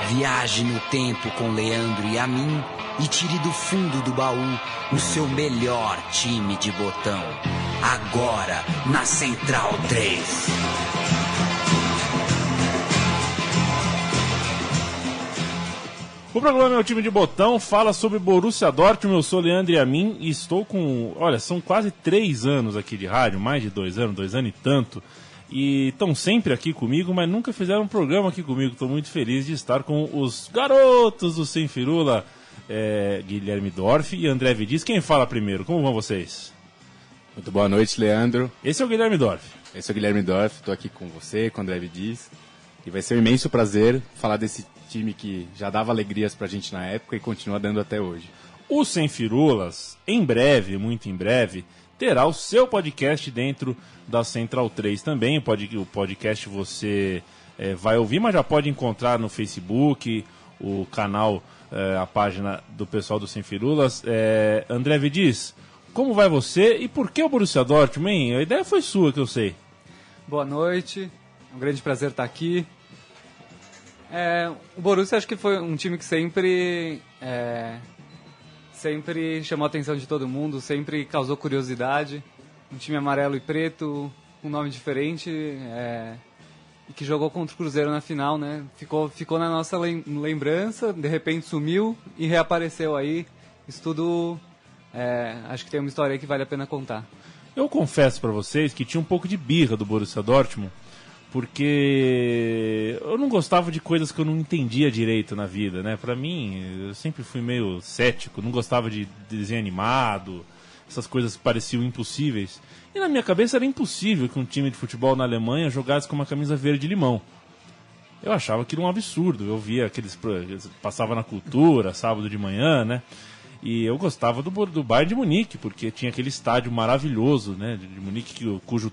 Viaje no tempo com Leandro e a mim e tire do fundo do baú o seu melhor time de botão. Agora na Central 3. O programa Meu Time de Botão fala sobre Borussia Dortmund. Eu sou Leandro e a mim e estou com... Olha, são quase 3 anos aqui de rádio, mais de 2 anos e tanto. E estão sempre aqui comigo, mas nunca fizeram um programa aqui comigo. Estou muito feliz de estar com os garotos do Sem Firula, Guilherme Dorff e André Vidiz. Quem fala primeiro? Como vão vocês? Muito boa noite, Leandro. Esse é o Guilherme Dorff. Esse é o Guilherme Dorff, estou aqui com você, com o André Vidiz. E vai ser um imenso prazer falar desse time que já dava alegrias pra gente na época e continua dando até hoje. O Sem Firulas, em breve, muito em breve, terá o seu podcast dentro da Central 3 também. O podcast você vai ouvir, mas já pode encontrar no Facebook, o canal, a página do pessoal do Sem Firulas. André Vidiz, como vai você e por que o Borussia Dortmund, hein? A ideia foi sua, que eu sei. Boa noite, é um grande prazer estar aqui. O Borussia acho que foi um time que sempre chamou a atenção de todo mundo, sempre causou curiosidade. Um time amarelo e preto, com um nome diferente, e que jogou contra o Cruzeiro na final, né? Ficou na nossa lembrança, de repente sumiu e reapareceu aí. Isso tudo, acho que tem uma história aí que vale a pena contar. Eu confesso para vocês que tinha um pouco de birra do Borussia Dortmund, porque eu não gostava de coisas que eu não entendia direito na vida, né? Pra mim, eu sempre fui meio cético, não gostava de desenho animado, essas coisas que pareciam impossíveis. E na minha cabeça era impossível que um time de futebol na Alemanha jogasse com uma camisa verde-limão. Eu achava aquilo um absurdo, eu via passava na Cultura, sábado de manhã, né? E eu gostava do Bayern de Munique, porque tinha aquele estádio maravilhoso, né, de Munique, cujo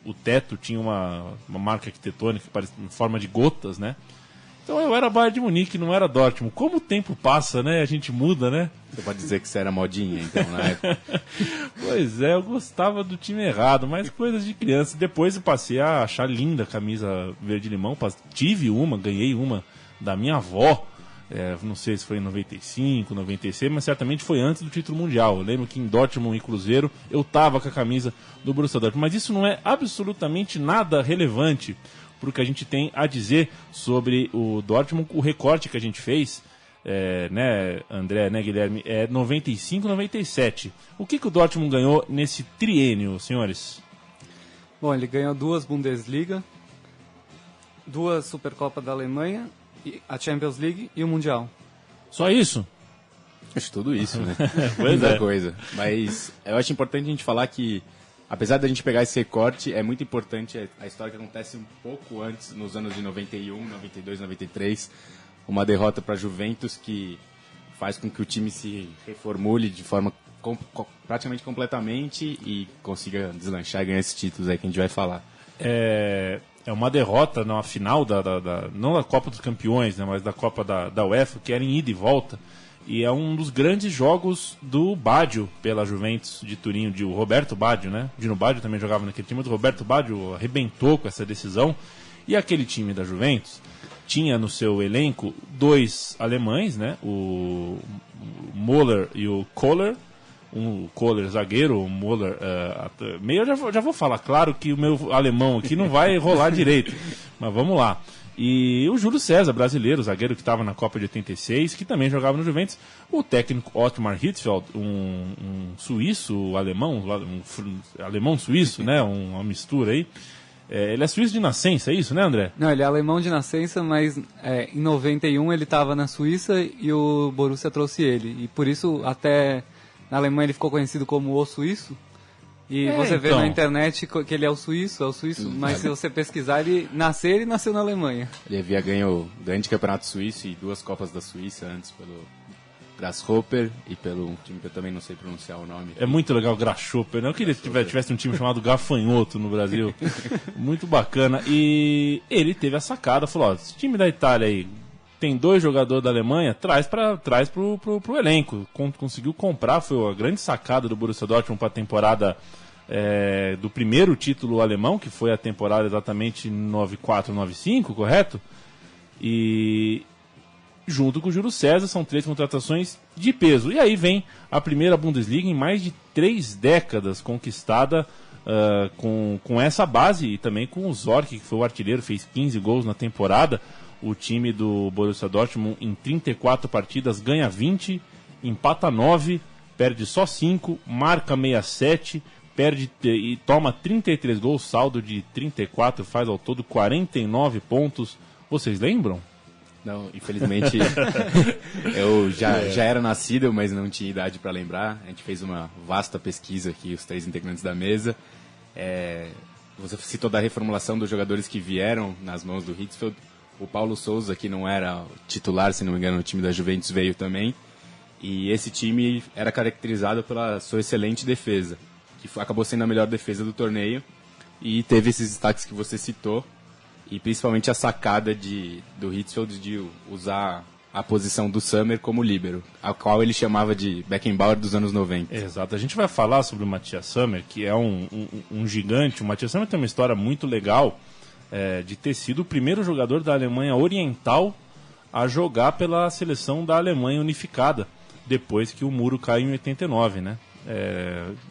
o teto tinha uma marca arquitetônica em forma de gotas, né? Então eu era Bayern de Munique, não era Dortmund. Como o tempo passa, né, a gente muda, né? Você pode dizer que você era modinha, então, na época. Pois é, eu gostava do time errado, mas coisas de criança. Depois eu passei a achar linda a camisa verde-limão, ganhei uma da minha avó. Não sei se foi em 95, 96, mas certamente foi antes do título mundial. Eu lembro que em Dortmund e Cruzeiro eu tava com a camisa do Borussia Dortmund. Mas isso não é absolutamente nada relevante para o que a gente tem a dizer sobre o Dortmund. O recorte que a gente fez, né, André, né, Guilherme, é 95, 97. O que o Dortmund ganhou nesse triênio, senhores? Bom, ele ganhou 2 Bundesliga, 2 Supercopa da Alemanha, a Champions League e o Mundial. Só isso? Acho tudo isso, né? Muita coisa. Mas eu acho importante a gente falar que, apesar da gente pegar esse recorte, é muito importante a história que acontece um pouco antes, nos anos de 91, 92, 93, uma derrota para a Juventus que faz com que o time se reformule de forma praticamente completamente e consiga deslanchar e ganhar esses títulos aí que a gente vai falar. É uma derrota na final, não da Copa dos Campeões, né, mas da Copa da UEFA, que era em ida e volta. E é um dos grandes jogos do Baggio pela Juventus de Turim, o Roberto Baggio, né? Dino Baggio também jogava naquele time, mas o Roberto Baggio arrebentou com essa decisão. E aquele time da Juventus tinha no seu elenco 2 alemães, né? O Müller e o Kohler. O Kohler zagueiro, o Müller meio. Eu já vou falar, claro que o meu alemão aqui não vai rolar direito, mas vamos lá. E o Júlio César, brasileiro, zagueiro que estava na Copa de 86, que também jogava no Juventus. O técnico Ottmar Hitzfeld, um suíço alemão, alemão-suíço, né? Uma mistura aí. Ele é suíço de nascença, é isso, né, André? Não, ele é alemão de nascença, mas em 91 ele estava na Suíça e o Borussia trouxe ele. E por isso até na Alemanha ele ficou conhecido como o suíço. E você vê na internet que ele é o suíço, mas se você pesquisar, ele nasceu na Alemanha. Ele havia ganho o grande campeonato suíço e 2 Copas da Suíça antes pelo Grasshopper e pelo time que eu também não sei pronunciar o nome. É muito legal o Grasshopper, né? Eu queria que tivesse um time chamado Gafanhoto no Brasil. Muito bacana. E ele teve a sacada, falou, esse time da Itália aí tem 2 jogadores da Alemanha, traz pro elenco. Conseguiu comprar, foi a grande sacada do Borussia Dortmund para a temporada do primeiro título alemão, que foi a temporada exatamente 94-95, correto? E junto com o Júlio César, são 3 contratações de peso. E aí vem a primeira Bundesliga em mais de 3 décadas, conquistada com essa base e também com o Zorc, que foi o artilheiro, fez 15 gols na temporada. O time do Borussia Dortmund em 34 partidas ganha 20, empata 9, perde só 5, marca 67, perde e toma 33 gols, saldo de 34, faz ao todo 49 pontos. Vocês lembram? Não, infelizmente eu já era nascido, mas não tinha idade para lembrar. A gente fez uma vasta pesquisa aqui, os 3 integrantes da mesa. Você citou da reformulação dos jogadores que vieram nas mãos do Hitzfeld. O Paulo Souza, que não era titular, se não me engano, no time da Juventus, veio também. E esse time era caracterizado pela sua excelente defesa, que acabou sendo a melhor defesa do torneio. E teve esses destaques que você citou. E principalmente a sacada do Hitzfeld de usar a posição do Sommer como líbero, a qual ele chamava de Beckenbauer dos anos 90. Exato, a gente vai falar sobre o Matthias Sommer, que é um gigante. O Matthias Sommer tem uma história muito legal de ter sido o primeiro jogador da Alemanha Oriental a jogar pela seleção da Alemanha unificada, depois que o muro caiu em 89, né?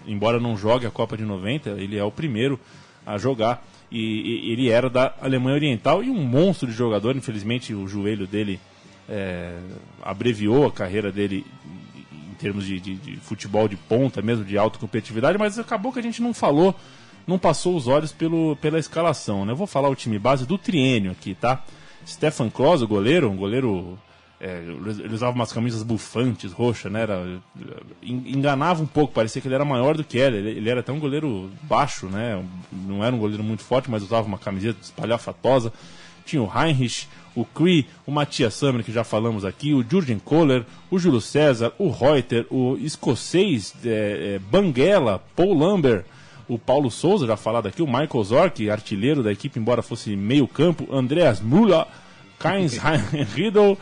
Embora não jogue a Copa de 90, ele é o primeiro a jogar. E ele era da Alemanha Oriental e um monstro de jogador. Infelizmente o joelho dele abreviou a carreira dele em termos de futebol de ponta, mesmo de alta competitividade, mas acabou que a gente não passou os olhos pela escalação, né? Eu vou falar o time base do triênio aqui, tá? Stefan Klose, o goleiro, ele usava umas camisas bufantes, roxas, né? Enganava um pouco, parecia que ele era maior do que ele era até um goleiro baixo, né? Não era um goleiro muito forte, mas usava uma camiseta espalhafatosa. Tinha o Heinrich, o Kri, o Matthias Sommer, que já falamos aqui, o Jürgen Kohler, o Júlio César, o Reuter, o escocês Banguela, Paul Lambert, o Paulo Souza, já falado aqui, o Michael Zorc, artilheiro da equipe, embora fosse meio campo, Andreas Müller, Heinz Riedel,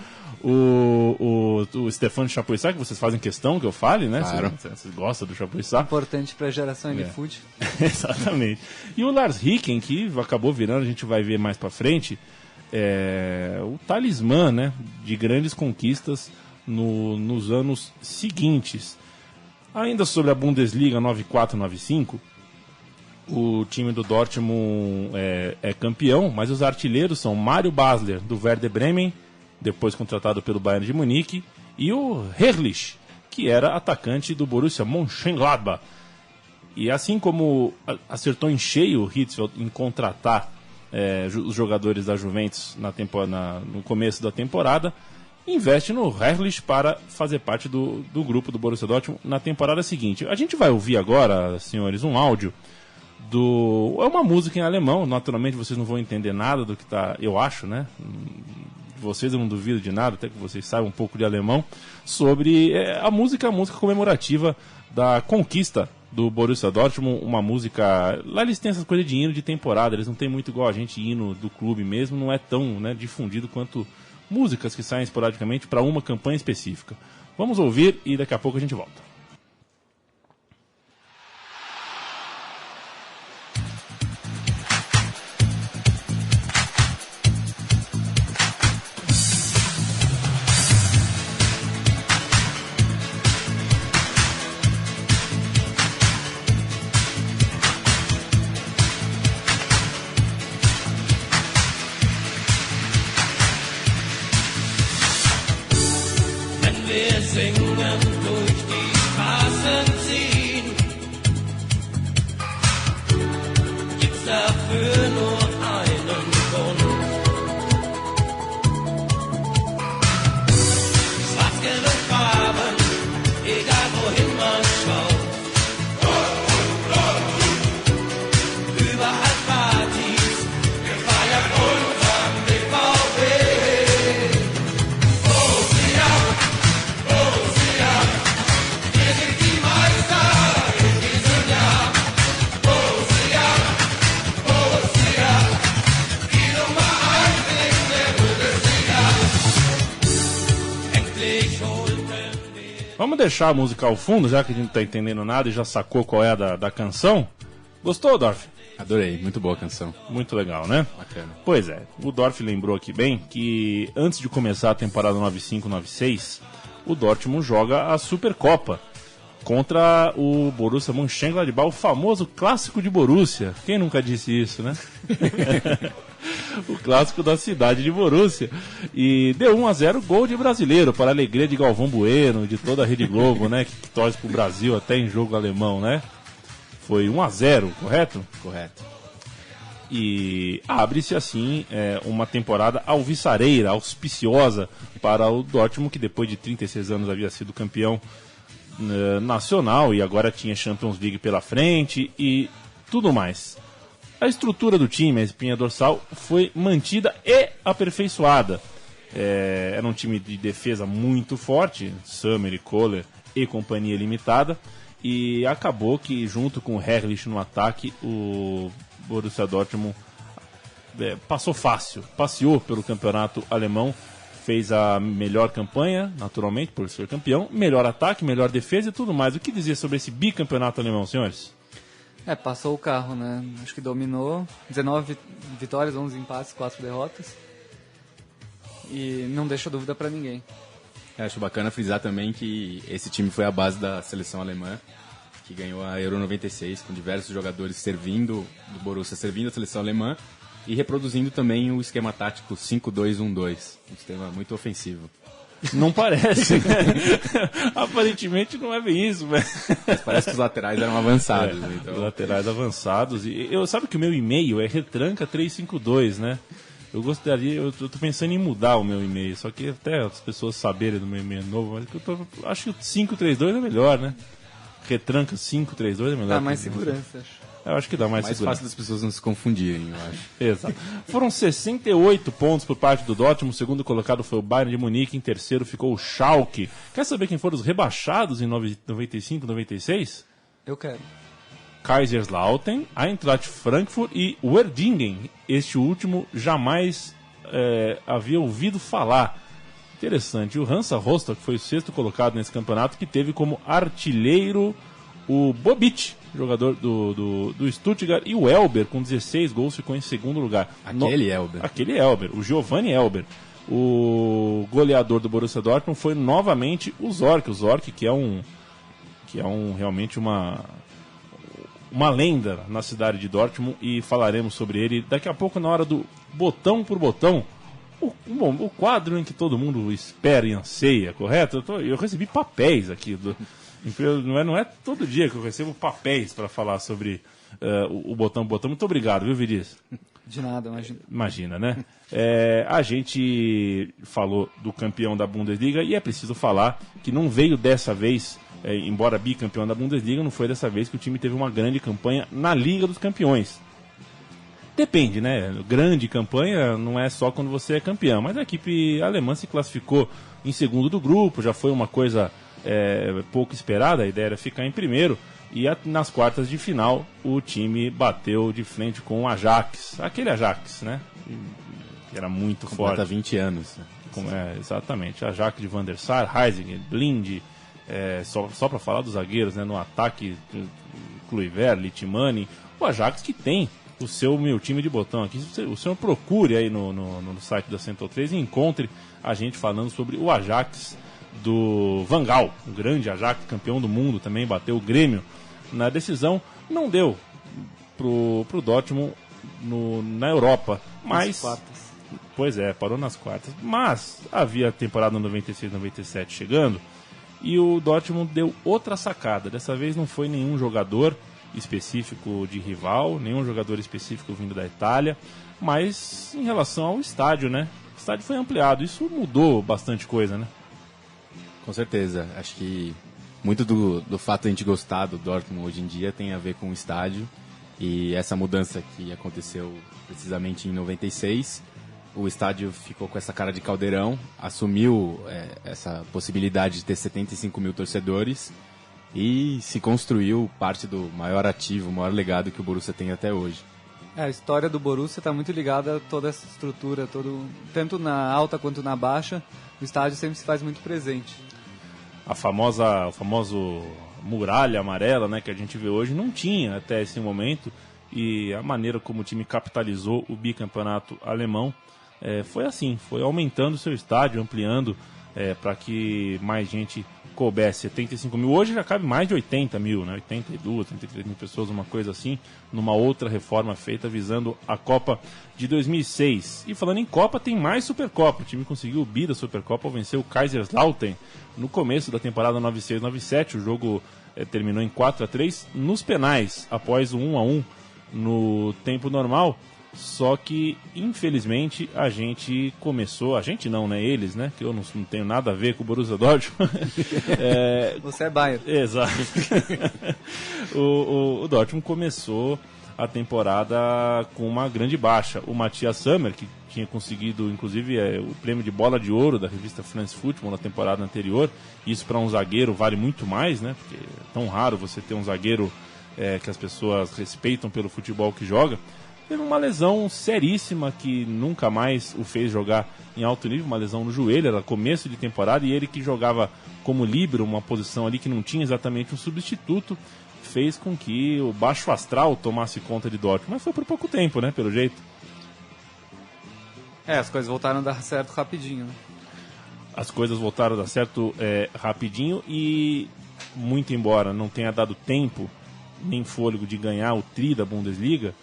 o Stefan Chapuisat, que vocês fazem questão que eu fale, né? Claro. Vocês gostam do Chapuisat. Importante para a geração de foot. Exatamente. E o Lars Ricken, que acabou virando, a gente vai ver mais pra frente, o talismã, né, de grandes conquistas nos anos seguintes. Ainda sobre a Bundesliga 94-95, o time do Dortmund é campeão, mas os artilheiros são Mário Basler, do Werder Bremen, depois contratado pelo Bayern de Munique, e o Herrlich, que era atacante do Borussia Mönchengladbach. E assim como acertou em cheio o Hitzfeld em contratar os jogadores da Juventus no começo da temporada, investe no Herrlich para fazer parte do grupo do Borussia Dortmund na temporada seguinte. A gente vai ouvir agora, senhores, um áudio é uma música em alemão. Naturalmente vocês não vão entender nada do que tá, eu acho, né? Vocês, eu não duvido de nada, até que vocês saibam um pouco de alemão, sobre a música comemorativa da conquista do Borussia Dortmund, uma música... Lá eles têm essas coisas de hino de temporada, eles não têm muito igual a gente, hino do clube mesmo, não é tão, né, difundido quanto músicas que saem esporadicamente para uma campanha específica. Vamos ouvir e daqui a pouco a gente volta. Vamos deixar a música ao fundo, já que a gente não tá entendendo nada e já sacou qual é a da canção. Gostou, Dorf? Adorei, muito boa a canção. Muito legal, né? Bacana. Pois é, o Dorf lembrou aqui bem que antes de começar a temporada 95-96, o Dortmund joga a Supercopa contra o Borussia Mönchengladbach, o famoso clássico de Borussia. Quem nunca disse isso, né? O clássico da cidade de Borussia. E deu 1-0, gol de brasileiro, para a alegria de Galvão Bueno, de toda a Rede Globo, né? Que torce pro Brasil até em jogo alemão, né? Foi 1-0, correto? Correto. E abre-se assim uma temporada alvissareira, auspiciosa para o Dortmund, que depois de 36 anos havia sido campeão nacional e agora tinha Champions League pela frente e tudo mais. A estrutura do time, a espinha dorsal, foi mantida e aperfeiçoada. Era um time de defesa muito forte, Sommer, Kohler e companhia limitada, e acabou que junto com o Herrlich no ataque, o Borussia Dortmund passou fácil, passeou pelo campeonato alemão, fez a melhor campanha, naturalmente, por ser campeão, melhor ataque, melhor defesa e tudo mais. O que dizer sobre esse bicampeonato alemão, senhores? Passou o carro, né? Acho que dominou. 19 vitórias, 11 empates, 4 derrotas. E não deixa dúvida pra ninguém. Acho bacana frisar também que esse time foi a base da seleção alemã, que ganhou a Euro 96, com diversos jogadores servindo do Borussia, servindo a seleção alemã e reproduzindo também o esquema tático 5-2-1-2, um sistema muito ofensivo. Não parece, né? Aparentemente não é bem isso, velho. Mas parece que os laterais eram avançados. Então... Os laterais avançados. E sabe que o meu e-mail é retranca352, né? Eu tô pensando em mudar o meu e-mail, só que até as pessoas saberem do meu e-mail novo, mas acho que o 532 é melhor, né? Retranca 532 é melhor. Dá mais segurança, acho. Eu acho que dá mais segurança. Fácil das pessoas não se confundirem, eu acho. Exato. Foram 68 pontos por parte do Dortmund. O segundo colocado foi o Bayern de Munique. Em terceiro ficou o Schalke. Quer saber quem foram os rebaixados em 95, 96? Eu quero. Kaiserslautern, Eintracht Frankfurt e Werdingen. Este último jamais havia ouvido falar. Interessante. O Hansa Rostock foi o sexto colocado nesse campeonato, que teve como artilheiro o Bobic, jogador do Stuttgart, e o Elber, com 16 gols, ficou em segundo lugar. Aquele Elber, o Giovanni Elber. O goleador do Borussia Dortmund foi novamente o Zorc, que é realmente uma lenda na cidade de Dortmund, e falaremos sobre ele daqui a pouco na hora do botão por botão. O quadro em que todo mundo espera e anseia, correto? Eu recebi papéis aqui não é todo dia que eu recebo papéis para falar sobre o botão. Muito obrigado, viu, Vidiz? De nada, imagina. Imagina, né? A gente falou do campeão da Bundesliga e é preciso falar que não veio dessa vez, embora bicampeão da Bundesliga, não foi dessa vez que o time teve uma grande campanha na Liga dos Campeões. Depende, né? Grande campanha não é só quando você é campeão, mas a equipe alemã se classificou em segundo do grupo, já foi uma coisa pouco esperada, a ideia era ficar em primeiro, e nas quartas de final o time bateu de frente com o Ajax, aquele Ajax, né? Que era muito forte. Há 20 anos. Exatamente, Ajax de Van der Sar, Heisinger, Blind, só para falar dos zagueiros, né? No ataque, Kluivert, Littmann, o Ajax que tem o seu meu time de botão aqui. O senhor procure aí no site da Central 3 e encontre a gente falando sobre o Ajax do Van Gaal, o grande Ajax, campeão do mundo, também bateu o Grêmio na decisão. Não deu pro Dortmund na Europa, mas nas quartas. Pois é, parou nas quartas, mas havia a temporada 96-97 chegando e o Dortmund deu outra sacada. Dessa vez não foi nenhum jogador específico de rival, nenhum jogador específico vindo da Itália, mas em relação ao estádio, né? O estádio foi ampliado, isso mudou bastante coisa, né? Com certeza, acho que muito do fato de a gente gostar do Dortmund hoje em dia tem a ver com o estádio, e essa mudança que aconteceu precisamente em 96, o estádio ficou com essa cara de caldeirão, assumiu essa possibilidade de ter 75 mil torcedores e se construiu parte do maior ativo, o maior legado que o Borussia tem até hoje. A história do Borussia está muito ligada a toda essa estrutura, tanto na alta quanto na baixa, o estádio sempre se faz muito presente. O famoso muralha amarela, né, que a gente vê hoje, não tinha até esse momento, e a maneira como o time capitalizou o bicampeonato alemão foi assim, foi aumentando o seu estádio, ampliando para que mais gente coubesse. 75 mil, hoje já cabe mais de 80 mil, né? 82, 83 mil pessoas, uma coisa assim, numa outra reforma feita visando a Copa de 2006. E falando em Copa, tem mais Supercopa. O time conseguiu o bi da Supercopa ao vencer o Kaiserslautern no começo da temporada 96-97. O jogo terminou em 4-3 nos penais, após o 1-1 no tempo normal. Só que, infelizmente, a gente começou... A gente não, né? Eles, né? Que eu não tenho nada a ver com o Borussia Dortmund. Você é Bayern. Exato. o Dortmund começou a temporada com uma grande baixa. O Matthias Sammer, que tinha conseguido, inclusive, o prêmio de bola de ouro da revista France Football na temporada anterior. Isso para um zagueiro vale muito mais, né? Porque é tão raro você ter um zagueiro que as pessoas respeitam pelo futebol que joga. Teve uma lesão seríssima que nunca mais o fez jogar em alto nível, uma lesão no joelho, era começo de temporada, e ele que jogava como líbero, uma posição ali que não tinha exatamente um substituto, fez com que o baixo astral tomasse conta de Dortmund, mas foi por pouco tempo, né, pelo jeito. As coisas voltaram a dar certo rapidinho, né? As coisas voltaram a dar certo rapidinho, e muito embora não tenha dado tempo nem fôlego de ganhar o tri da Bundesliga,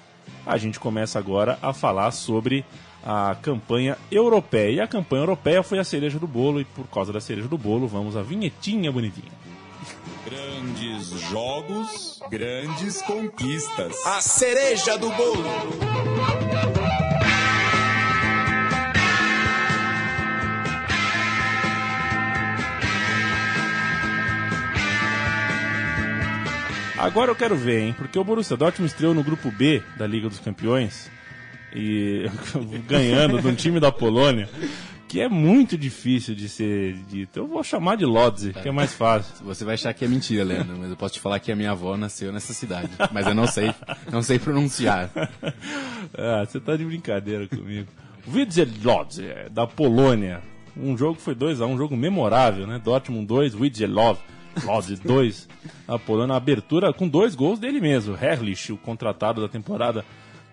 a gente começa agora a falar sobre a campanha europeia. E a campanha europeia foi a cereja do bolo, e por causa da cereja do bolo, vamos à vinhetinha bonitinha. Grandes jogos, grandes conquistas. A cereja do bolo. Agora eu quero ver, hein? Porque o Borussia Dortmund estreou no grupo B da Liga dos Campeões e ganhando de um time da Polônia, que é muito difícil de ser dito. Eu vou chamar de Lodz, que é mais fácil. Você vai achar que é mentira, Leandro, mas eu posso te falar que a minha avó nasceu nessa cidade, mas eu não sei pronunciar. Você tá de brincadeira comigo. Widzew Lodz, da Polônia. Um jogo foi 2-1, um jogo memorável, né? Dortmund 2, Widzew Lodz 2, a Polônia, abertura com 2 gols dele mesmo, Herrlich, o contratado da temporada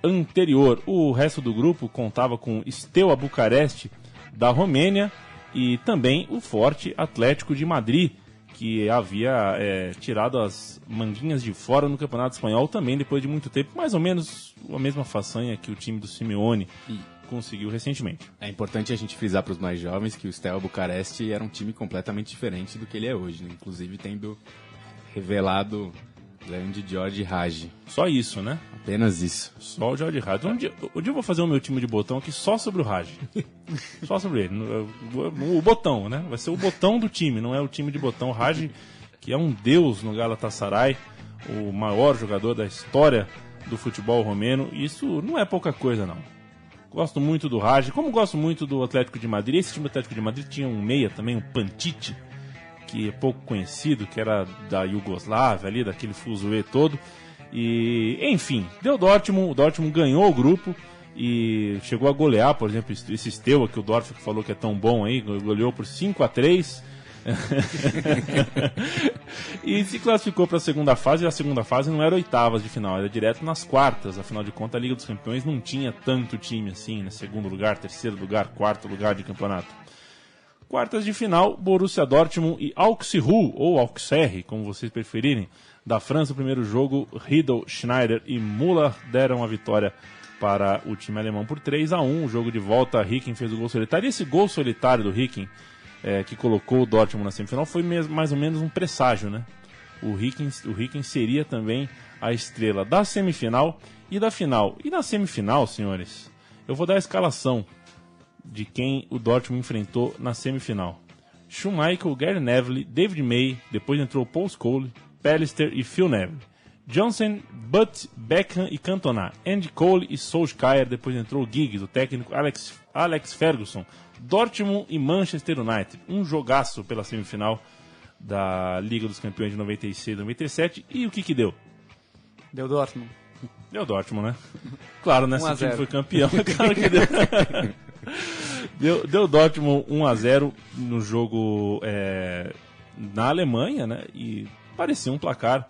anterior. O resto do grupo contava com Steaua Bucareste, da Romênia, e também o forte Atlético de Madrid, que havia tirado as manguinhas de fora no Campeonato Espanhol também depois de muito tempo, mais ou menos a mesma façanha que o time do Simeone conseguiu recentemente. É importante a gente frisar para os mais jovens que o Steaua Bucareste era um time completamente diferente do que ele é hoje, né? Inclusive tendo revelado grande George Hagi. Só isso, né? Apenas isso. Só o George Hagi. Um dia eu vou fazer o meu time de botão aqui só sobre o Hagi. Só sobre ele. O botão, né? Vai ser o botão do time, não é o time de botão. O Hagi, que é um deus no Galatasaray, o maior jogador da história do futebol romeno. Isso não é pouca coisa, não. Gosto muito do Hagi, como gosto muito do Atlético de Madrid. Esse time do Atlético de Madrid tinha um meia também, um Pantic, que é pouco conhecido, que era da Iugoslávia ali, daquele fuzuê todo. E, enfim, deu Dortmund, o Dortmund ganhou o grupo e chegou a golear, por exemplo, esse Steaua, que o Dortmund falou que é tão bom aí, goleou por 5-3. E se classificou para a segunda fase, e a segunda fase não era oitavas de final, era direto nas quartas. Afinal de contas, a Liga dos Campeões não tinha tanto time assim, né? Segundo lugar, terceiro lugar, quarto lugar de campeonato. Quartas de final, Borussia Dortmund e Auxerre, ou Auxerre, como vocês preferirem, da França. O primeiro jogo, Riedel, Schneider e Müller deram a vitória para o time alemão por 3-1. O jogo de volta, Ricken fez o gol solitário. E esse gol solitário do Ricken, que colocou o Dortmund na semifinal, foi mais ou menos um presságio, né? O Ricken seria também a estrela da semifinal e da final. E na semifinal, senhores, eu vou dar a escalação de quem o Dortmund enfrentou na semifinal. Schmeichel, Gary Neville, David May, depois entrou Paul Scholes, Pallister e Phil Neville. Johnson, Butt, Beckham e Cantona. Andy Cole e Solskjaer, depois entrou Giggs, o técnico Alex Ferguson. Dortmund e Manchester United. Um jogaço pela semifinal da Liga dos Campeões de 96 e 97. E o que deu? Deu Dortmund. Deu Dortmund, né? Claro, né? Se o time foi campeão, claro que deu. Deu Dortmund 1-0 no jogo na Alemanha, né? E parecia um placar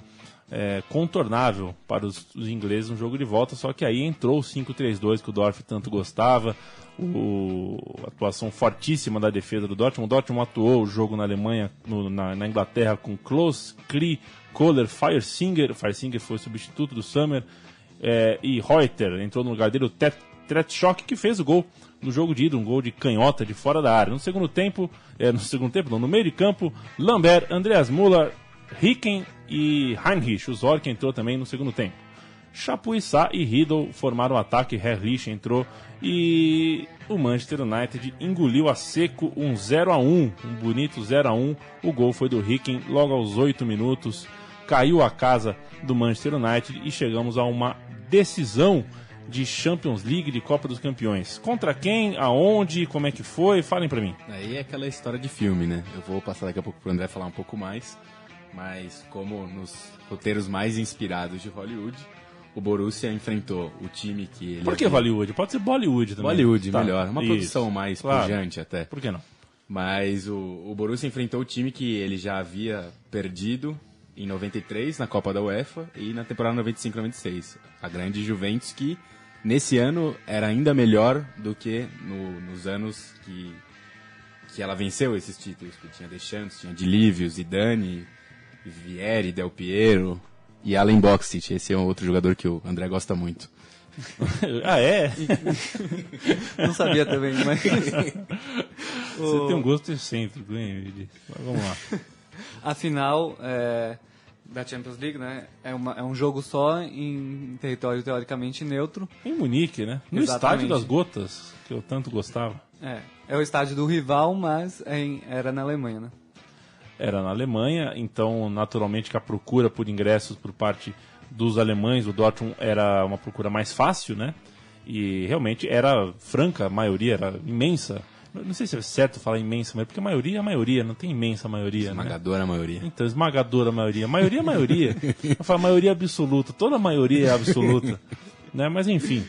contornável para os ingleses no jogo de volta, só que aí entrou o 5-3-2 que o Dortmund tanto gostava, a atuação fortíssima da defesa do Dortmund. O Dortmund atuou o jogo na Alemanha, na Inglaterra, com Klose, Klee, Kohler, Feiersinger foi o substituto do Sommer, e Reuter entrou no lugar dele, o Tretschok, que fez o gol no jogo de ida, um gol de canhota de fora da área. No meio de campo, Lambert, Andreas Müller, Ricken e Heinrich. O Zorc entrou também no segundo tempo. Chapuisat e Riedel formaram o ataque, Herrlich entrou e o Manchester United engoliu a seco um 0-1, um bonito 0-1. O gol foi do Ricken logo aos 8 minutos. Caiu a casa do Manchester United e chegamos a uma decisão de Champions League, de Copa dos Campeões. Contra quem, aonde, como é que foi? Falem pra mim. Aí é aquela história de filme, né? Eu vou passar daqui a pouco pro André falar um pouco mais, mas como nos roteiros mais inspirados de Hollywood, o Borussia enfrentou o time que ele... Por que Hollywood? Pode ser Bollywood também. Bollywood, tá, melhor. Uma produção mais pujante até. Por que não? Mas o Borussia enfrentou o time que ele já havia perdido em 93 na Copa da UEFA e na temporada 95-96. A grande Juventus, que nesse ano era ainda melhor do que nos anos que ela venceu esses títulos, que tinha Deschamps, tinha Dilívio, Zidane, Vieri, Del Piero e Alen Boksic. Esse é um outro jogador que o André gosta muito. Ah, é? Não sabia também, mas... Você tem um gosto excêntrico, hein? Mas vamos lá. A final da Champions League, né? É um jogo só em território teoricamente neutro. Em Munique, né? No Exatamente. Estádio das Gotas, que eu tanto gostava. É o estádio do rival, mas era na Alemanha, né? Era na Alemanha, então naturalmente que a procura por ingressos por parte dos alemães, o Dortmund era uma procura mais fácil, né? E realmente era franca, a maioria era imensa. Não sei se é certo falar imensa, mas porque a maioria é a maioria, não tem imensa maioria, Esmagadora, né? maioria. Então, esmagadora maioria. Maioria é maioria. Eu falo maioria absoluta, toda maioria é absoluta. Né? Mas enfim.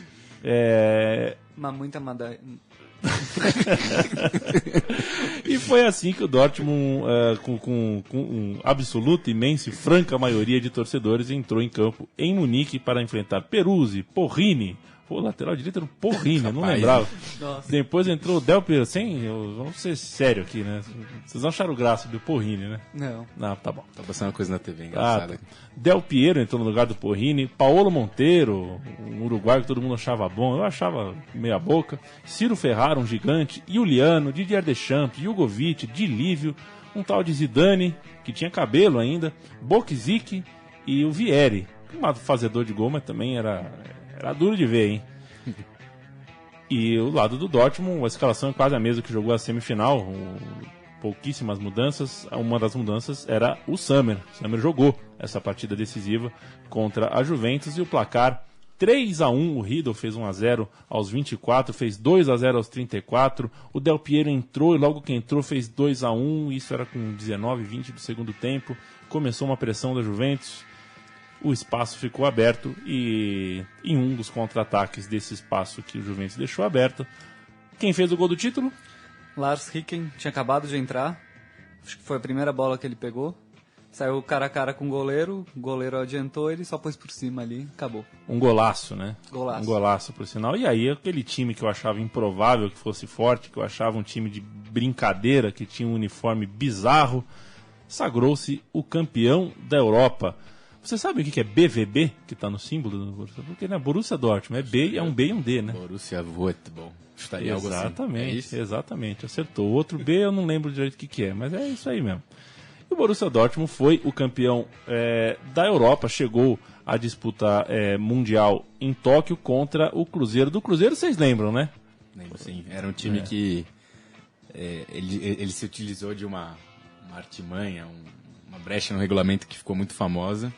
Mas muita E foi assim que o Dortmund, com absoluta, imensa e franca maioria de torcedores, entrou em campo em Munique para enfrentar Peruzzi, Porrini. O lateral direito era o Porrini, eu não lembrava. Nossa. Depois entrou o Del Piero. Vamos ser sério aqui, né? Vocês não acharam graça do Porrini, né? Não. Não, tá bom. Tá passando uma coisa na TV engraçada. Tá. Del Piero entrou no lugar do Porrini. Paolo Monteiro, um uruguaio que todo mundo achava bom. Eu achava meia boca. Ciro Ferrara, um gigante. Juliano, Didier Deschamps, Jugovic, Dilívio. Um tal de Zidane, que tinha cabelo ainda. Boksic e o Vieri. Um fazedor de gol, mas também era duro de ver, hein? E o lado do Dortmund, a escalação é quase a mesma que jogou a semifinal, pouquíssimas mudanças. Uma das mudanças era o Sommer. O Sommer jogou essa partida decisiva contra a Juventus e o placar 3-1. O Riedel fez 1-0 aos 24, fez 2-0 aos 34. O Del Piero entrou e logo que entrou fez 2-1. Isso era com 19, 20 do segundo tempo. Começou uma pressão da Juventus. O espaço ficou aberto e em um dos contra-ataques desse espaço que o Juventus deixou aberto, quem fez o gol do título? Lars Ricken tinha acabado de entrar. Acho que foi a primeira bola que ele pegou. Saiu cara a cara com o goleiro adiantou, ele só pôs por cima ali, acabou. Um golaço, né? Golaço. Um golaço, por sinal. E aí aquele time que eu achava improvável que fosse forte, que eu achava um time de brincadeira, que tinha um uniforme bizarro, sagrou-se o campeão da Europa. Você sabe o que é BVB, que está no símbolo do Borussia? Porque não é Borussia Dortmund, é um B e um D, né? Borussia Voetbol. Estaria algo assim. Exatamente, exatamente, acertou. O outro B eu não lembro direito o que é, mas é isso aí mesmo. E o Borussia Dortmund foi o campeão da Europa, chegou a disputar Mundial em Tóquio contra o Cruzeiro. Do Cruzeiro vocês lembram, né? Lembro, sim. Era um time que ele se utilizou de uma artimanha, uma brecha no regulamento que ficou muito famosa.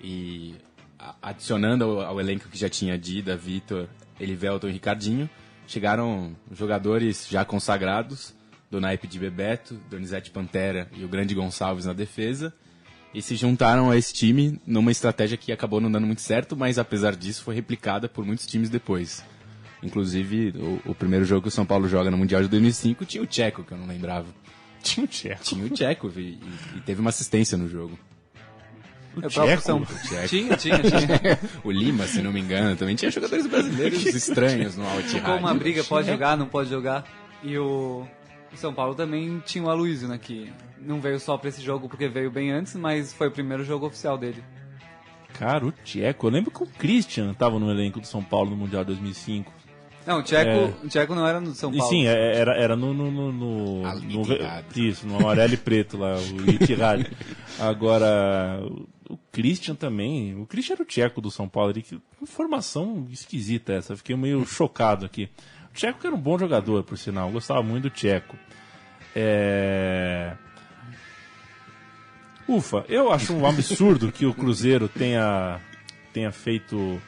E adicionando ao elenco que já tinha Dida, Vitor, Elivelton e Ricardinho, chegaram jogadores já consagrados, do naipe de Bebeto, Donizete Pantera e o grande Gonçalves na defesa, e se juntaram a esse time numa estratégia que acabou não dando muito certo, mas apesar disso foi replicada por muitos times depois. Inclusive, o primeiro jogo que o São Paulo joga no Mundial de 2005 tinha o Tcheco, que eu não lembrava. Tinha o Tcheco. Tinha o Tcheco e teve uma assistência no jogo. O próprio São Tcheco. Tinha. O Lima, se não me engano, também tinha jogadores brasileiros estranhos no Al-Ittihad. Ficou uma briga, pode jogar, não pode jogar. E o São Paulo também tinha o Aloysio, né, que não veio só pra esse jogo porque veio bem antes, mas foi o primeiro jogo oficial dele. Cara, o Tcheco, eu lembro que o Christian tava no elenco do São Paulo no Mundial 2005. Não, o Tcheco não era no São Paulo. Sim, era no isso, no amarelo e preto lá, o Ittihad. Agora, o Christian também. O Christian era o Tcheco do São Paulo. Que informação esquisita essa. Fiquei meio chocado aqui. O Tcheco era um bom jogador, por sinal. Eu gostava muito do Tcheco. Ufa, eu acho um absurdo que o Cruzeiro tenha feito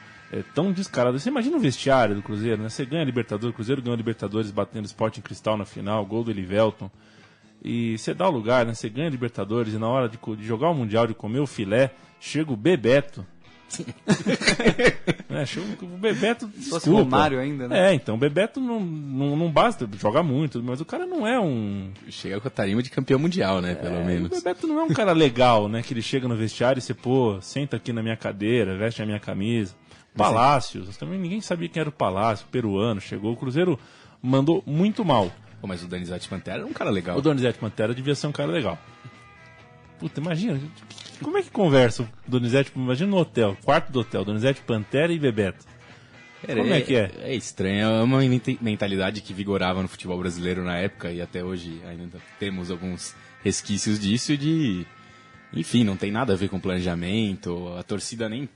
tão descarado. Você imagina o vestiário do Cruzeiro, né? Você ganha a Libertadores, o Cruzeiro ganhou a Libertadores batendo Sporting Cristal na final, gol do Elivelton. E você dá o lugar, né? Você ganha a Libertadores e na hora de jogar o Mundial, de comer o filé, chega o Bebeto. Chega o Bebeto, desculpa. Fosse Romário ainda, né? Então o Bebeto não basta, joga muito, mas o cara não é um... Chega com a tarima de campeão mundial, né, pelo menos. O Bebeto não é um cara legal, né? Que ele chega no vestiário e você, senta aqui na minha cadeira, veste a minha camisa. Palácios, também ninguém sabia quem era o Palácio, peruano, chegou, o Cruzeiro mandou muito mal. Mas o Donizete Pantera era um cara legal. O Donizete Pantera devia ser um cara legal. Puta, imagina, como é que conversa o Donizete, imagina no hotel, quarto do hotel, Donizete Pantera e Bebeto. Como é que é? É estranho, é uma mentalidade que vigorava no futebol brasileiro na época e até hoje ainda temos alguns resquícios disso enfim, não tem nada a ver com planejamento, a torcida nem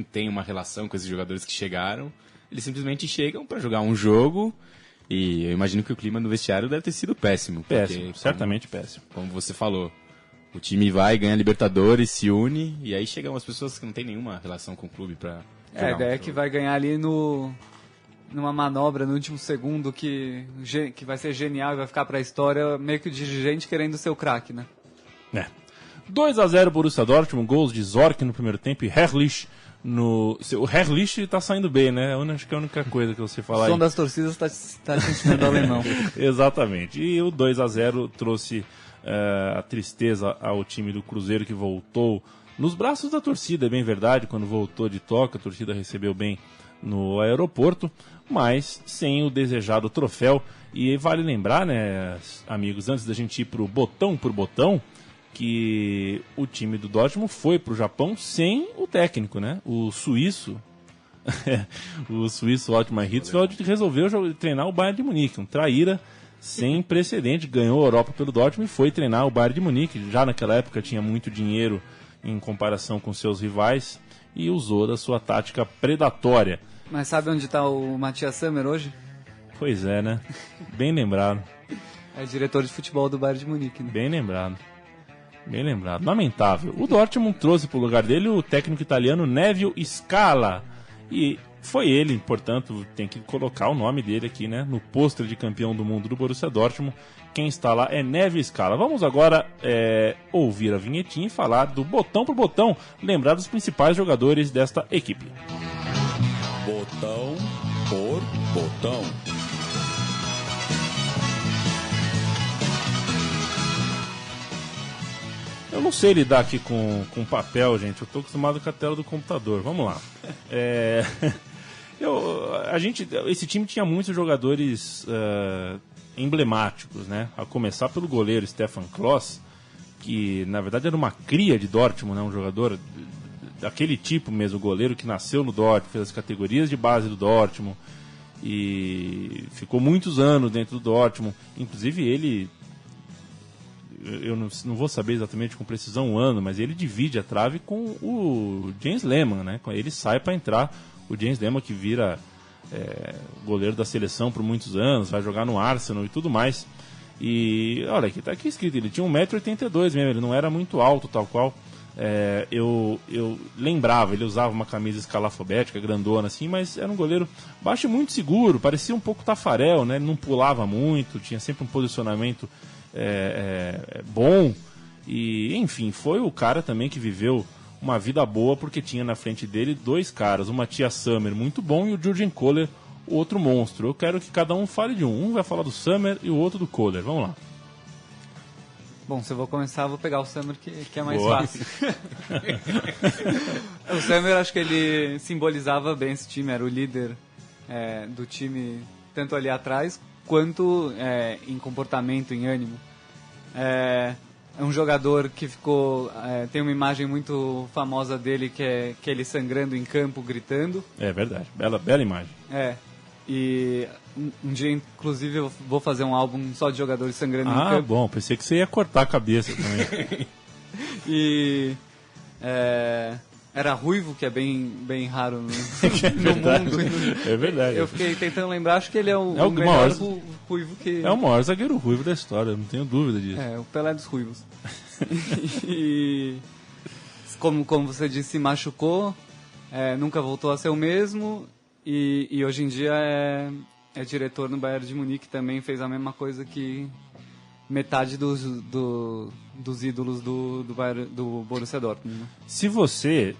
tem uma relação com esses jogadores que chegaram, eles simplesmente chegam para jogar um jogo e eu imagino que o clima no vestiário deve ter sido péssimo. Péssimo, certamente péssimo. Como você falou, o time vai, ganha Libertadores, se une e aí chegam as pessoas que não tem nenhuma relação com o clube para jogar a ideia é que vai ganhar ali numa manobra no último segundo que vai ser genial e vai ficar para a história, meio que o dirigente querendo ser o craque, né? 2-0 Borussia Dortmund, gols de Zorc no primeiro tempo e Herrlich o Herrlich tá saindo bem, né? Acho que é a única coisa que você fala aí. O som das torcidas tá te ensinando alemão. Exatamente. E o 2-0 trouxe a tristeza ao time do Cruzeiro, que voltou nos braços da torcida, é bem verdade. Quando voltou de Toca, a torcida recebeu bem no aeroporto, mas sem o desejado troféu. E vale lembrar, né, amigos, antes da gente ir pro botão por botão, que o time do Dortmund foi pro Japão sem o técnico, né? O suíço Otmar Hitzfeld resolveu treinar o Bayern de Munique, um traíra sem precedente, ganhou a Europa pelo Dortmund e foi treinar o Bayern de Munique. Já naquela época tinha muito dinheiro em comparação com seus rivais e usou da sua tática predatória. Mas sabe onde está o Matthias Sammer hoje? Pois é, né? Bem lembrado. É diretor de futebol do Bayern de Munique, né? Bem lembrado. Lamentável. O Dortmund trouxe para o lugar dele o técnico italiano Nevio Scala. E foi ele, portanto, tem que colocar o nome dele aqui, né, no pôster de campeão do mundo do Borussia Dortmund. Quem está lá é Nevio Scala. Vamos agora ouvir a vinhetinha e falar do botão por botão, lembrar dos principais jogadores desta equipe. Botão por botão. Eu não sei lidar aqui com papel, gente. Eu estou acostumado com a tela do computador. Vamos lá. Esse time tinha muitos jogadores emblemáticos, né? A começar pelo goleiro Stefan Kloss, que na verdade era uma cria de Dortmund, né? Um jogador daquele tipo mesmo, goleiro que nasceu no Dortmund, fez as categorias de base do Dortmund e ficou muitos anos dentro do Dortmund. Inclusive ele... Eu não vou saber exatamente com precisão o ano, mas ele divide a trave com o Jens Lehmann, né? Ele sai para entrar o Jens Lehmann, que vira goleiro da seleção por muitos anos, vai jogar no Arsenal e tudo mais. E olha, aqui tá aqui escrito, ele tinha 1,82 m mesmo, ele não era muito alto, tal qual. Eu lembrava, ele usava uma camisa escalafobética, grandona assim, mas era um goleiro baixo e muito seguro, parecia um pouco Tafarel, né? Ele não pulava muito, tinha sempre um posicionamento bom e enfim, foi o cara também que viveu uma vida boa porque tinha na frente dele dois caras, o Matthias Sammer muito bom e o Jürgen Kohler, o outro monstro. Eu quero que cada um fale de um vai falar do Sammer e o outro do Kohler, vamos lá. Bom, se eu vou começar, eu vou pegar o Summer, que é mais Boa. fácil. O Summer, acho que ele simbolizava bem esse time, era o líder do time, tanto ali atrás, quanto em comportamento, em ânimo. É um jogador que tem uma imagem muito famosa dele, que é ele sangrando em campo, gritando. É verdade, bela imagem. E um dia, inclusive, eu vou fazer um álbum só de jogadores sangrando em campo. Ah, bom, pensei que você ia cortar a cabeça também. E era ruivo, que é bem raro no mundo. É verdade. Eu fiquei tentando lembrar, acho que ele é o o melhor maior- ruivo que... É o maior zagueiro ruivo da história, não tenho dúvida disso. O Pelé dos ruivos. E como você disse, se machucou, nunca voltou a ser o mesmo, e hoje em dia é diretor no Bayern de Munique, também fez a mesma coisa que metade dos ídolos do Borussia Dortmund. Né? Se você,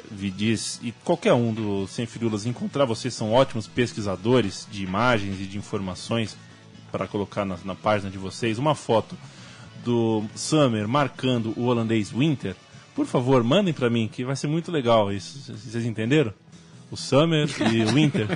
Vidiz, e qualquer um do Sem Firulas encontrar vocês, são ótimos pesquisadores de imagens e de informações para colocar na página de vocês, uma foto do Summer marcando o holandês Winter, por favor, mandem para mim, que vai ser muito legal isso. Vocês entenderam? O Summer e o Winter.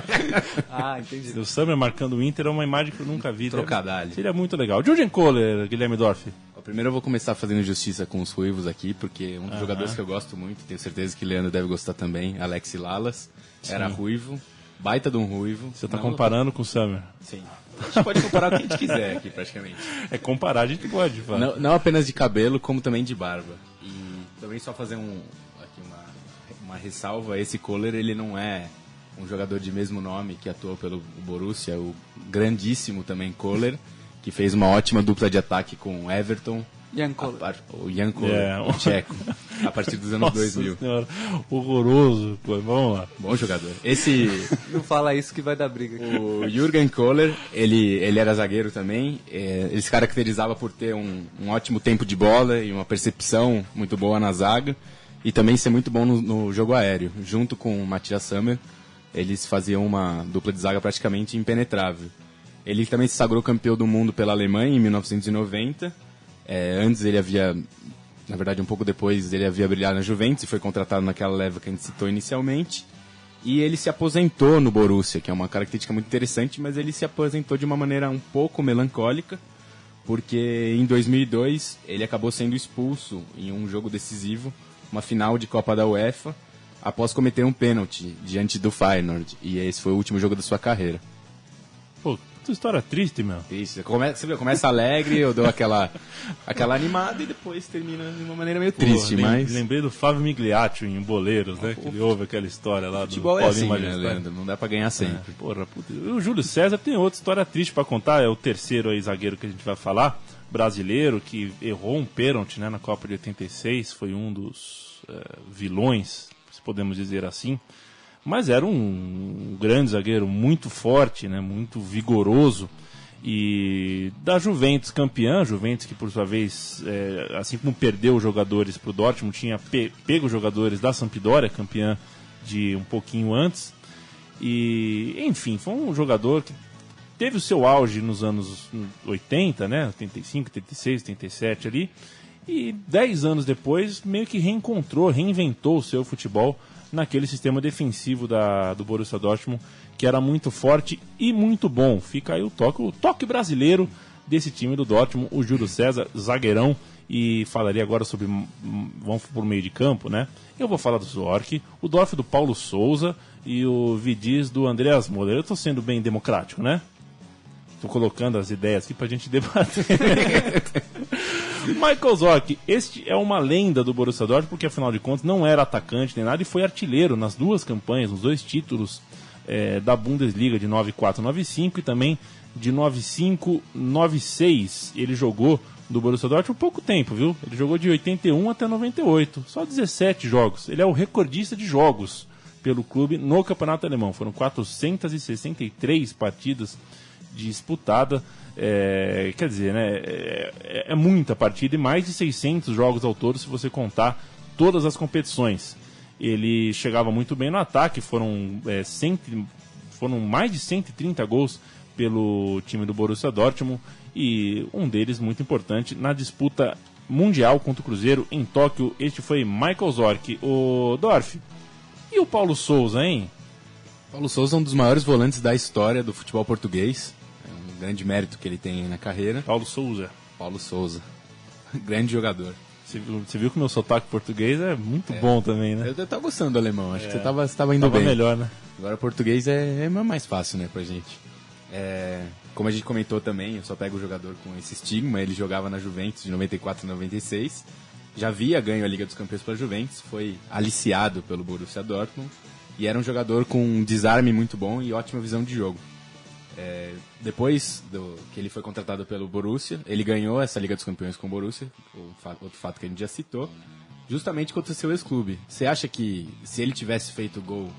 Ah, entendi. O Summer marcando o Winter é uma imagem que eu nunca vi. Trocadilho. Seria muito legal. Jürgen Kohler, Guilherme Dorf. Primeiro eu vou começar fazendo justiça com os ruivos aqui, porque um dos jogadores que eu gosto muito, tenho certeza que o Leandro deve gostar também, Alex Lalas, era ruivo, baita de um ruivo. Você está comparando com o Summer. Sim. A gente pode comparar o que a gente quiser aqui, praticamente. Comparar a gente pode, falar. Não apenas de cabelo, como também de barba. E também só fazer uma ressalva, esse Kohler, ele não é um jogador de mesmo nome que atuou pelo Borussia, o grandíssimo também Kohler, que fez uma ótima dupla de ataque com o Everton. Jan Kohler. O Jan Kohler, o tcheco, a partir dos anos 2000. Senhora, horroroso, pô. Vamos lá. Bom jogador. Não fala isso que vai dar briga. O Jürgen Kohler, ele era zagueiro também. Ele se caracterizava por ter um ótimo tempo de bola e uma percepção muito boa na zaga. E também ser muito bom no jogo aéreo. Junto com o Matthias Sammer, eles faziam uma dupla de zaga praticamente impenetrável. Ele também se sagrou campeão do mundo pela Alemanha em 1990. Antes ele havia, na verdade um pouco depois, ele havia brilhado na Juventus e foi contratado naquela leva que a gente citou inicialmente. E ele se aposentou no Borussia, que é uma característica muito interessante, mas ele se aposentou de uma maneira um pouco melancólica, porque em 2002 ele acabou sendo expulso em um jogo decisivo, uma final de Copa da UEFA, após cometer um pênalti diante do Feyenoord. E esse foi o último jogo da sua carreira. Pô, que história triste, meu. Isso, você começa alegre, eu dou aquela animada e depois termina de uma maneira meio triste, mas... Lembrei do Fábio Migliaccio em Boleiros, né? Que ele ouve aquela história lá do futebol é Paulinho assim, né, Majestade. Leandro? Não dá pra ganhar sempre. Porra, puta. O Júlio César tem outra história triste pra contar, é o terceiro aí zagueiro que a gente vai falar, brasileiro, que errou um pênalti, né, na Copa de 86, foi um dos vilões, se podemos dizer assim, mas era um grande zagueiro, muito forte, né, muito vigoroso, e da Juventus campeã, Juventus que por sua vez, assim como perdeu jogadores para o Dortmund, tinha pego jogadores da Sampdoria, campeã de um pouquinho antes, e enfim, foi um jogador que teve o seu auge nos anos 80, né, 85, 86, 87 ali, e 10 anos depois meio que reinventou o seu futebol naquele sistema defensivo do Borussia Dortmund, que era muito forte e muito bom. Fica aí o toque brasileiro desse time do Dortmund, o Júlio César, zagueirão, e falaria agora sobre, vamos por meio de campo, né? Eu vou falar do Zorc, o Dorf do Paulo Souza e o Vidiz do Andreas Moller. Eu estou sendo bem democrático, né? Estou colocando as ideias aqui pra gente debater. Michael Zorc, este é uma lenda do Borussia Dortmund, porque afinal de contas não era atacante nem nada e foi artilheiro nas duas campanhas, nos dois títulos da Bundesliga de 94-95 e também de 95-96. Ele jogou do Borussia Dortmund pouco tempo, viu? Ele jogou de 81 até 98, só 17 jogos. Ele é o recordista de jogos pelo clube no Campeonato Alemão. Foram 463 partidas disputada, quer dizer, né, é muita partida e mais de 600 jogos ao todo se você contar todas as competições. Ele chegava muito bem no ataque, foram mais de 130 gols pelo time do Borussia Dortmund e um deles muito importante na disputa mundial contra o Cruzeiro em Tóquio. Este foi Michael Zorc. O Dorf, e o Paulo Souza, hein? Paulo Souza é um dos maiores volantes da história do futebol português. É um grande mérito que ele tem na carreira. Paulo Souza. Paulo Souza. Grande jogador. Você viu que o meu sotaque português é muito bom também, né? Eu tava gostando do alemão, acho que você tava indo Tava bem. melhor, né? Agora o português é mais fácil, né, pra gente. Como a gente comentou também, eu só pego o jogador com esse estigma. Ele jogava na Juventus de 94 e 96. Já havia ganho a Liga dos Campeões pela Juventus, foi aliciado pelo Borussia Dortmund e era um jogador com um desarme muito bom e ótima visão de jogo. Depois que ele foi contratado pelo Borussia, ele ganhou essa Liga dos Campeões com o Borussia, outro fato que a gente já citou, justamente contra o seu ex-clube. Você acha que se ele tivesse feito o gol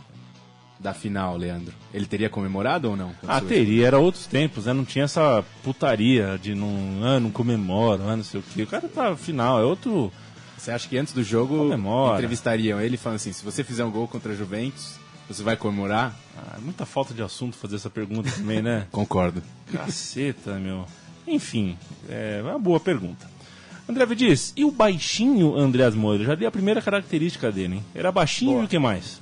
da final, Leandro, ele teria comemorado ou não? Teria, era outros tempos, né? Não tinha essa putaria de não comemora, não sei o quê. O cara tá final, é outro... Você acha que antes do jogo comemora. Entrevistariam ele falando assim, se você fizer um gol contra a Juventus, você vai comemorar? Muita falta de assunto fazer essa pergunta também, né? Concordo. Caceta, meu. Enfim, é uma boa pergunta. André Vidiz, e o baixinho Andreas Moura? Já dei a primeira característica dele, hein? Era baixinho. Boa. E o que mais?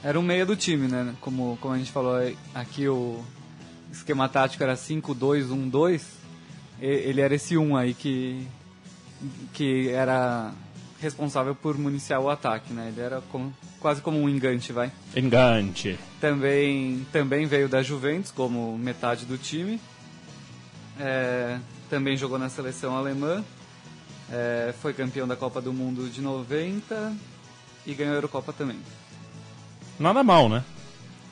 Era o meia do time, né? Como a gente falou aqui, o esquema tático era 5-2-1-2. Ele era esse 1 aí que era responsável por municiar o ataque, né? Ele era quase como um engante, vai. Engante. Também veio da Juventus como metade do time. Também jogou na seleção alemã. Foi campeão da Copa do Mundo de 90 e ganhou a Eurocopa também. Nada mal, né?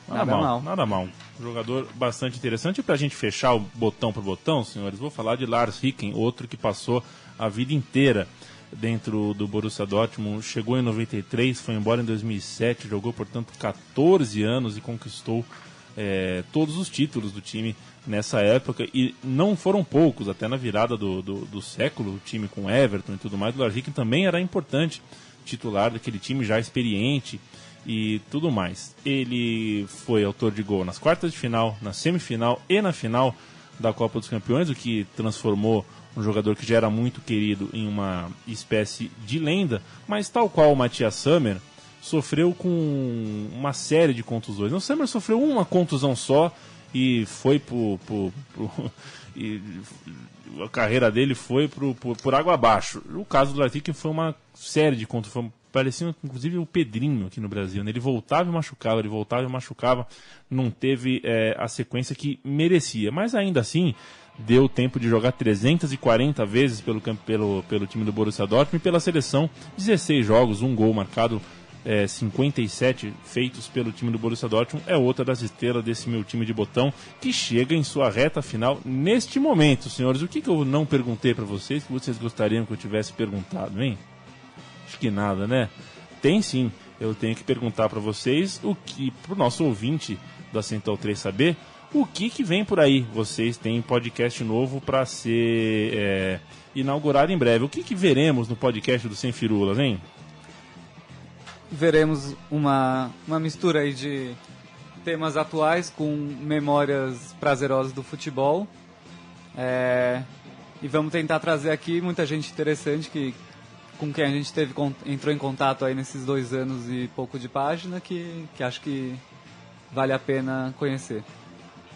Nada mal. Jogador bastante interessante. E pra gente fechar o botão por botão, senhores, vou falar de Lars Ricken, outro que passou a vida inteira dentro do Borussia Dortmund. Chegou em 93, foi embora em 2007, jogou, portanto, 14 anos e conquistou todos os títulos do time nessa época. E não foram poucos, até na virada do século, o time com Everton e tudo mais. O Lars Ricken também era importante, titular daquele time já experiente e tudo mais. Ele foi autor de gol nas quartas de final, na semifinal e na final da Copa dos Campeões, o que transformou um jogador que já era muito querido em uma espécie de lenda, mas tal qual o Matthias Sammer, sofreu com uma série de contusões. O Sammer sofreu uma contusão só e foi a carreira dele foi por água abaixo. O caso do Lars Ricken foi uma série de contusões. Parecia inclusive o Pedrinho aqui no Brasil, né? Ele voltava e machucava, não teve a sequência que merecia, mas ainda assim deu tempo de jogar 340 vezes pelo time do Borussia Dortmund e pela seleção, 16 jogos, 1 gol marcado, 57 feitos pelo time do Borussia Dortmund. É outra das estrelas desse meu time de botão que chega em sua reta final neste momento, senhores. O que eu não perguntei para vocês que vocês gostariam que eu tivesse perguntado, hein? Acho que nada, né? Tem sim. Eu tenho que perguntar para vocês pro nosso ouvinte da Central 3 saber o que vem por aí. Vocês têm podcast novo para ser inaugurado em breve. O que veremos no podcast do Sem Firulas, hein? Veremos uma mistura aí de temas atuais com memórias prazerosas do futebol. E vamos tentar trazer aqui muita gente interessante com quem a gente entrou em contato aí nesses 2 anos e pouco de página, que acho que vale a pena conhecer.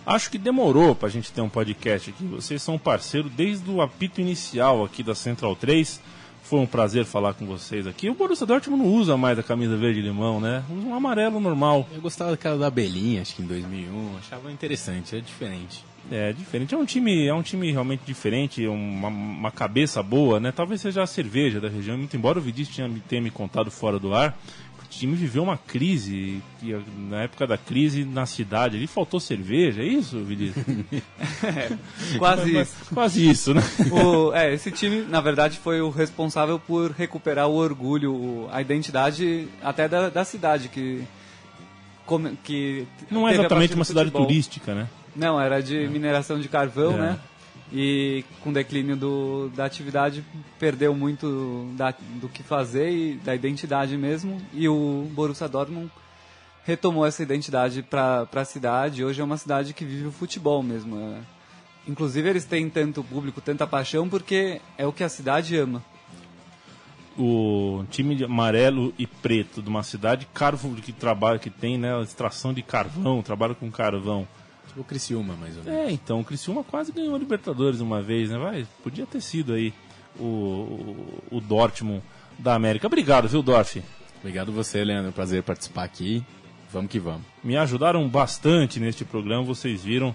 Acho que demorou pra gente ter um podcast aqui. Vocês são parceiro desde o apito inicial aqui da Central 3. Foi um prazer falar com vocês aqui. O Borussia Dortmund não usa mais a camisa verde-limão, né? Usa um amarelo normal. Eu gostava daquela da abelhinha, acho que em 2001. Achava interessante, é diferente. É diferente, é um time realmente diferente, uma cabeça boa, né? Talvez seja a cerveja da região, muito embora o Vidic tenha me contado fora do ar, o time viveu uma crise, e na época da crise na cidade ali faltou cerveja, é isso, Vidic? Quase isso, né? Esse time, na verdade, foi o responsável por recuperar o orgulho, a identidade até da cidade, que não é exatamente uma cidade turística, né? Não, era de mineração de carvão, né? E com o declínio da atividade, perdeu muito do que fazer e da identidade mesmo. E o Borussia Dortmund retomou essa identidade para a cidade. Hoje é uma cidade que vive o futebol mesmo. Inclusive eles têm tanto público, tanta paixão, porque é o que a cidade ama. O time de amarelo e preto de uma cidade que tem, né, a extração de carvão, trabalha com carvão. Tipo o Criciúma, mais ou menos. Então, o Criciúma quase ganhou a Libertadores uma vez, né? Podia ter sido aí o Dortmund da América. Obrigado, viu, Dorf? Obrigado você, Leandro. Prazer participar aqui. Vamos que vamos. Me ajudaram bastante neste programa, vocês viram.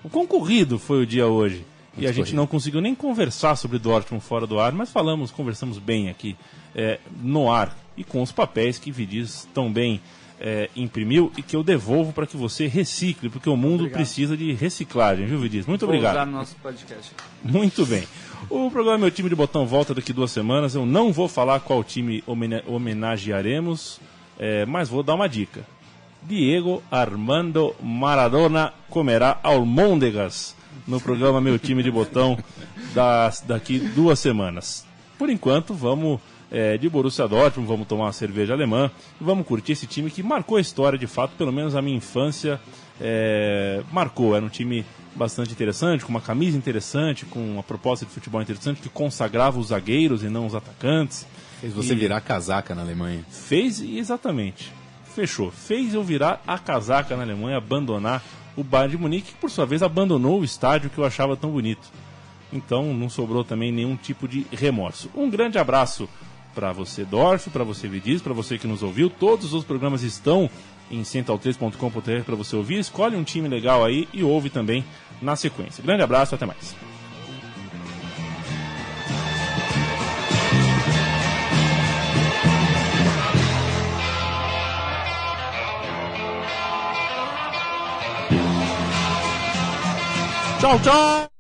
O concorrido foi o dia hoje. E a gente não conseguiu nem conversar sobre Dortmund fora do ar, mas conversamos bem aqui no ar e com os papéis que Vidiz tão bem imprimiu e que eu devolvo para que você recicle, porque o mundo precisa de reciclagem, viu, Vidiz? Muito obrigado. Vou usar no nosso podcast. Muito bem. O programa Meu Time de Botão volta daqui 2 semanas. Eu não vou falar qual time homenagearemos, mas vou dar uma dica. Diego Armando Maradona comerá almôndegas no programa Meu Time de Botão daqui 2 semanas. Por enquanto, vamos de Borussia Dortmund, vamos tomar uma cerveja alemã e vamos curtir esse time que marcou a história de fato, pelo menos a minha infância marcou. Era um time bastante interessante, com uma camisa interessante, com uma proposta de futebol interessante que consagrava os zagueiros e não os atacantes. Fez você virar casaca na Alemanha. Exatamente. Fechou. Fez eu virar a casaca na Alemanha, abandonar o Bayern de Munique, que por sua vez abandonou o estádio que eu achava tão bonito. Então não sobrou também nenhum tipo de remorso. Um grande abraço para você, Dorf, para você, Vidiz, para você que nos ouviu. Todos os programas estão em central3.com.br para você ouvir. Escolhe um time legal aí e ouve também na sequência. Grande abraço, até mais. Tchau, tchau!